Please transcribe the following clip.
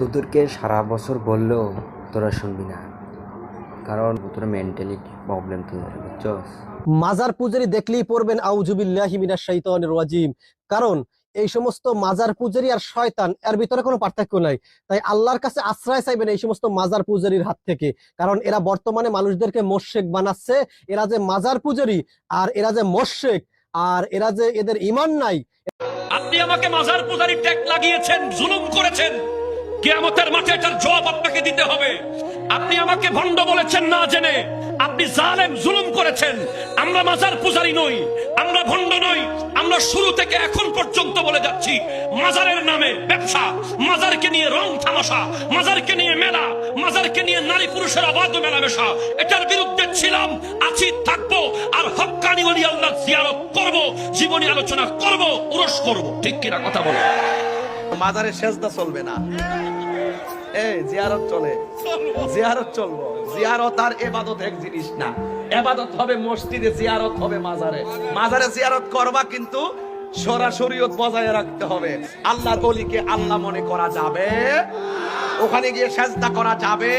তোদেরকে সারা বছর বললেও তোরা শুনবি না, কারণ তোরা মেন্টালিটি প্রবলেম তোদের, বুঝছস? মাজার পূজারি দেখলেই পড়বেন আউযুবিল্লাহি মিনাশ শাইতানির রাজিম। কারণ এই সমস্ত মাজার পূজারি আর শয়তান এর ভিতরে কোনো পার্থক্য নাই। তাই আল্লাহর কাছে আশ্রয় চাইবেন এই সমস্ত মাজার পূজারির হাত থেকে, কারণ এরা বর্তমানে মানুষদেরকে মোশরেক বানাচ্ছে। এরা যে মাজার পূজারি আর এরা যে মোশরেক আর এরা যে এদের ঈমান নাই। আপনি আমাকে মাজার পূজারি ট্যাগ লাগিয়েছেন, জুলুম করেছেন, কিয়ামতের মাঠে এটার জবাব আপনাকে দিতে হবে। আপনি আমাকে ভণ্ড বলেছেন না জেনে, আপনি জালেম, জুলুম করেছেন। আমরা মাজার পূজারি নই, আমরা ভণ্ড নই। আমরা শুরু থেকে এখন পর্যন্ত বলে যাচ্ছি, মাজারের নামে ব্যবসা, মাজারকে নিয়ে রং তামাশা, মাজারকে নিয়ে মেলা, মাজারকে নিয়ে নারী পুরুষের অবাধ মেলামেশা, এটার বিরুদ্ধে ছিলাম, আছি, থাকবো। আর হক্কানি ওলি আল্লাহ জিয়ারত করব, জীবনী আলোচনা করব, উরস করব। ঠিক কিনা কথা বলো? মাজারে সেজদা চলবে না, জিয়ারত চলে, জিয়ারত চলবো। জিয়ারত আর ইবাদত এক জিনিস না। ইবাদত হবে মসজিদে, জিয়ারত হবে মাজারে। মাজারে জিয়ারত করবা, কিন্তু শরীয়ত বজায় রাখতে হবে। আল্লাহর ওলিকে আল্লাহ মনে করা যাবে, ওখানে গিয়ে সেজদা করা যাবে